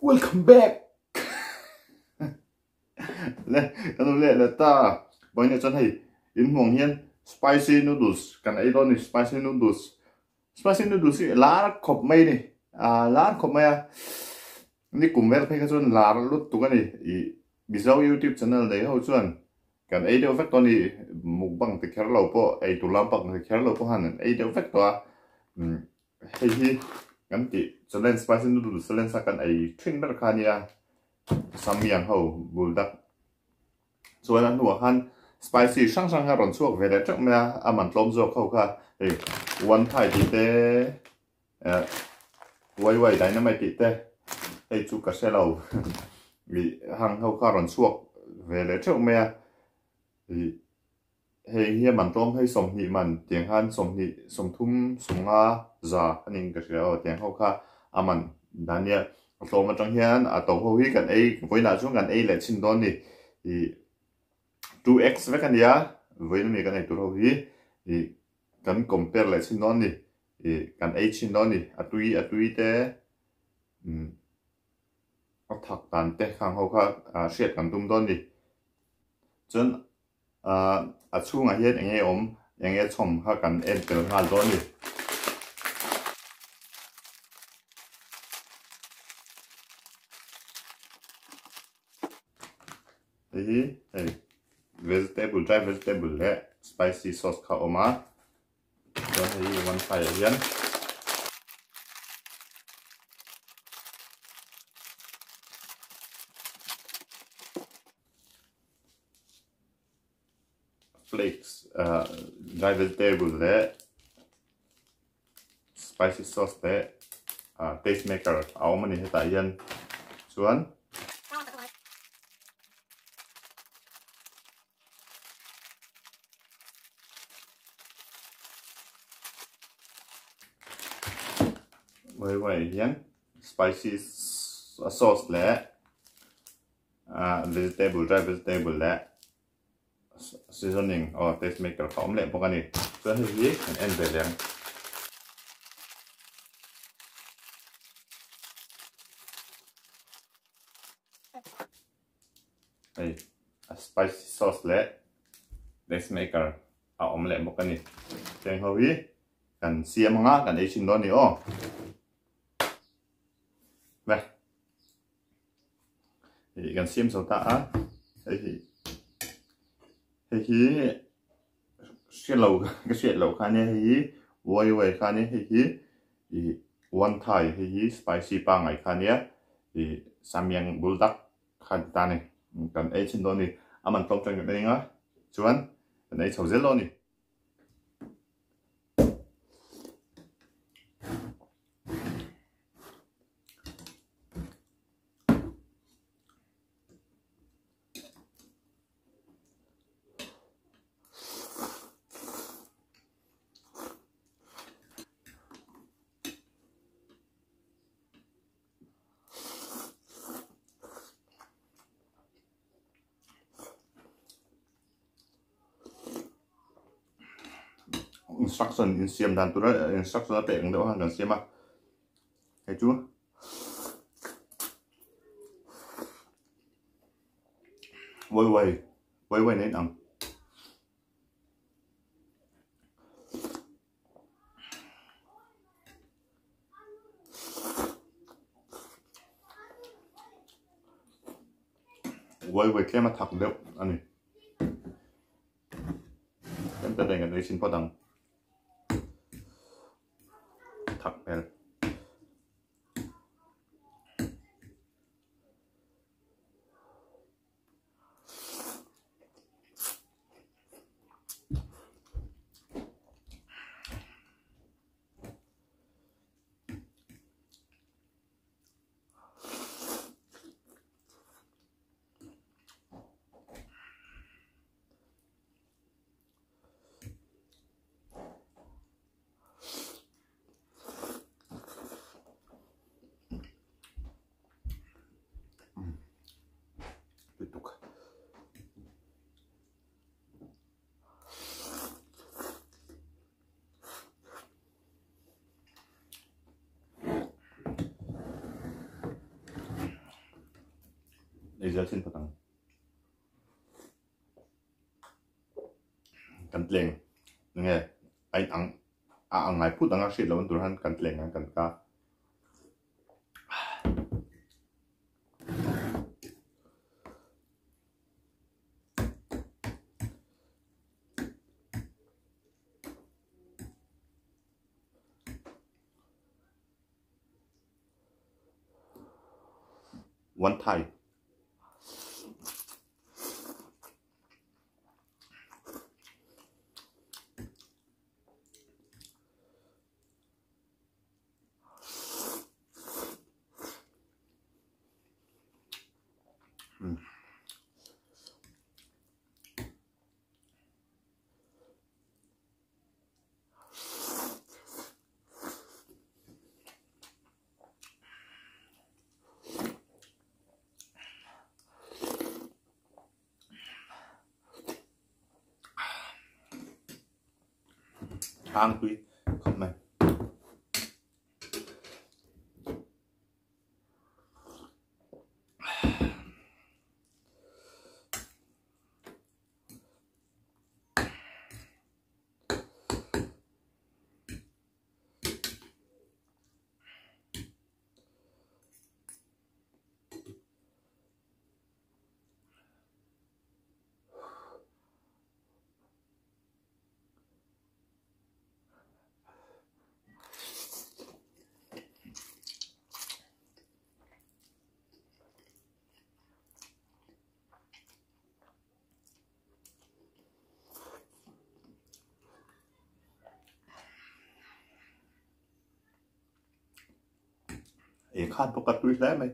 Welcome back. Lên, cái lệ là ta bây giờ cho thầy in mong hiền spicy noodles, cái này đó là spicy noodles. Spicy noodles là lá khop mây này, lá khop mây à.นี่กลุ่มเว็บให้เขาชวนลาลุดตัวกันนี่บิซาว YouTube channel เลยเขาชวนกันไอเดียวแฟกตัวนี้มุกบังติแคร์เราพอไอตัวลำปักติแคร์เราพอหันไอเดียวแฟกตัวไอ้ที่กันติจะเล่น spicy noodles จะเล่นสักกันไอทรินราคาเนี่ยสามีอย่างเขาบูดักส่วนนั้นหัวหัน spicy ช่างๆให้ร้อนช่วงเวลาจังเมื่ออามันลมจวกเขาค่ะไอ้วันไทยติเต้ไวๆได้นะไม่ติเต้ไอ้จุกกระเซเรามีหังเขาข้าร้อนช่วงเวลาจังเมื่อเฮียมันต้องให้สมหิมันเตียงหันสมหิสมทุ่มสมงาจ่าอันนี้ก็เสียเตียงเขาข้าอามันด้านเนี้ยโตมาจังเฮียนตัวเขาฮิกันไอ้ไว้หน้าช่วงกันไอ้แหละชิ้นตอนนี้2x ไว้กันยาไว้มีกันไอ้ตัวเขาฮิกัน compare แหละชิ้นตอนนี้กันไอ้ชิ้นตอนนี้ตุยเต้ถักตันเตะข้างเขาค่ะเสียดกันตุ้มต้นดิจนช่วงอาทิตย์อย่างเงี้ยอย่างเงี้ยชมข้ากันเอ็นเตอร์งานต้นดิvegetable dry vegetable และ spicy sauce เข้าออกมาจนวันไฟเย็นflakes dry vegetable และ spicy sauce และtaste maker เอามันนี่ให้ตายยันส่วนไว้ยัน spicy sauce และvegetable dry vegetable และseasoning or taste maker เขาไม่เละพวกนี้เพื่อให้ดีมันเอ็นไปเลยไอ้ spicy sauce และ taste maker เอาไม่เละพวกนี้เจ้าเขาดีกันเสียมั้งกันไอชิ้นโดนนี่อ๋อไปกันเสียมสุดท้ายไอ้ที่เสียเหล่าก็เสียเหล่าคันนี้ไว้คันนี้วันไทยสไปซี่ปังไอ้คันนี้สามียังบุลดักคันตานี่กันไอ้ชิ้นโดนนี่มันตรงจังกันได้ไงชวนกันไอ้ชาวเซลล์นี่instruction in xiêm đàn tụi nó instruction nó bẹn đâu hàng gần xiêm à thấy chưa quay nên ăn quay cái mà thật liệu anh này em ta đây cái đấy xin phó đăng thật bèn giờ xin phật cần tiền nghe anh ăn ngày phút đang xịt là vẫn tụi hắn cần tiền ăn cần cá one Thai hrang tuy không mày khăn bốc cắt túi đấy mày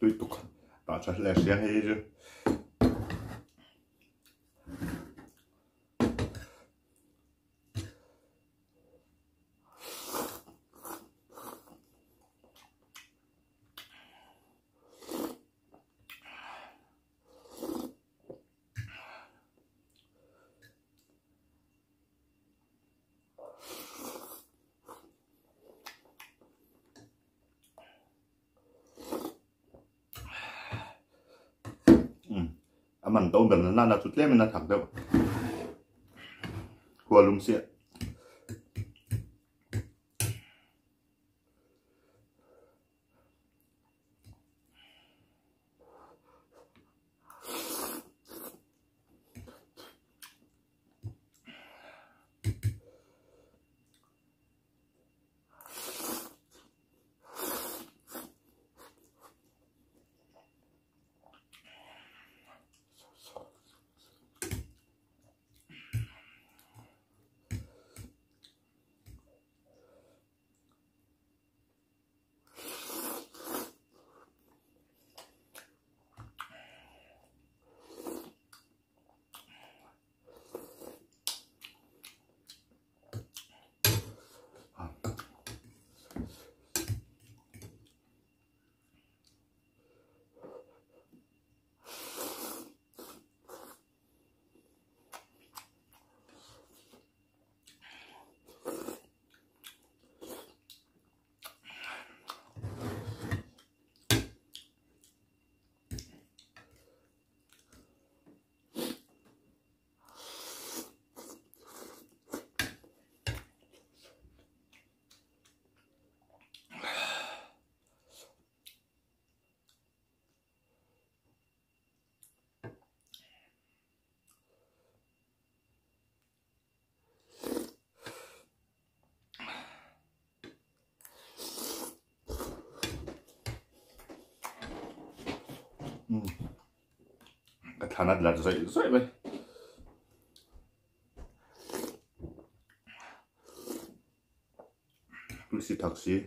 tôi tục tạo cho lẹ xe hay chứ mình tôm gần là chút lên mình là thẳng đâu qua lung xe cái thằng này là dậy dậy vậy. Lucy taxi.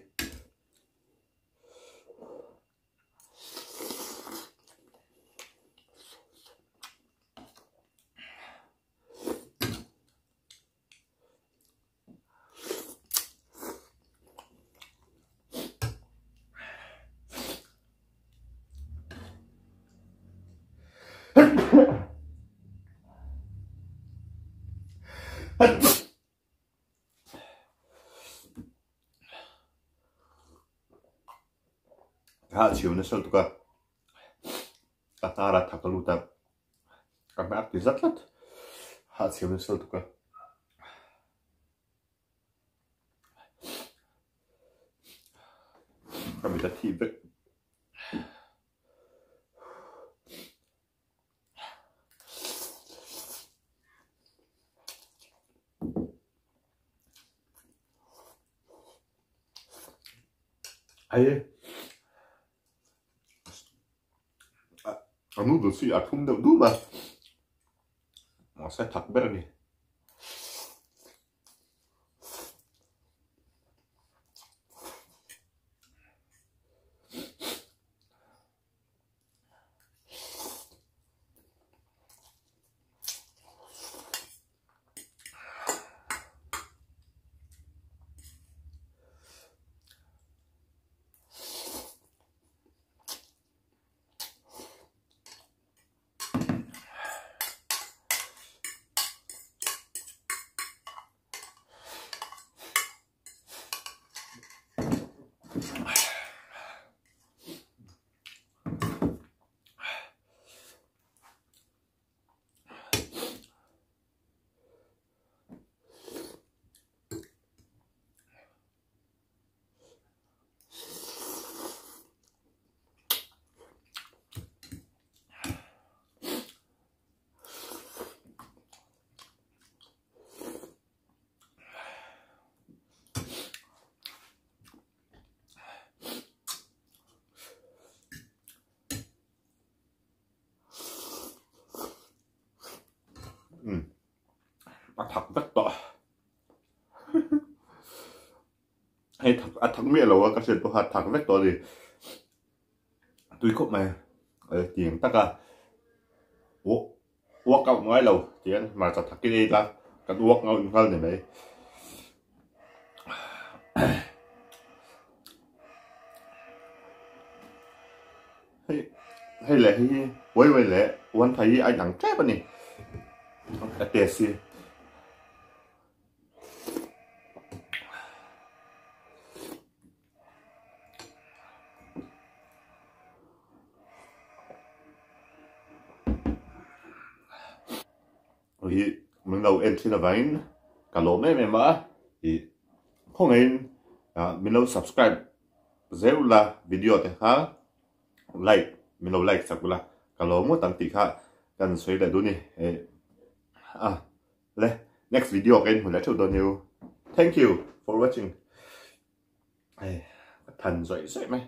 Chiều nó sâu tụi ta ra thằng cái lụt các bạn thì rất chiều nó sâu tụi các bạn thì vậy. Ai Noodles sih aku nggak dulu saya tak berani. Thật rất to. Hay thật mẹ là cái chuyện của thật rất to thì tôi khóc mà tiền tất cả uống cậu nói lâu tiền mà thật cái gì ta cái uống ngon hơn này đấy. Hay là quay lại uống thấy anh đằng chết bên này cái tiền gì. Thì mình lâu em xin là vậy cả lỗ mấy mẹ mỡ thì không nên mình lâu subscribe dễ là video thì khá like mình lâu like sắp là cả lỗ một tăng tỷ khá cần xoay lại đúng này next video again mình lại chụp đồ nhiều. Thank you for watching. Thần dậy dậy mày.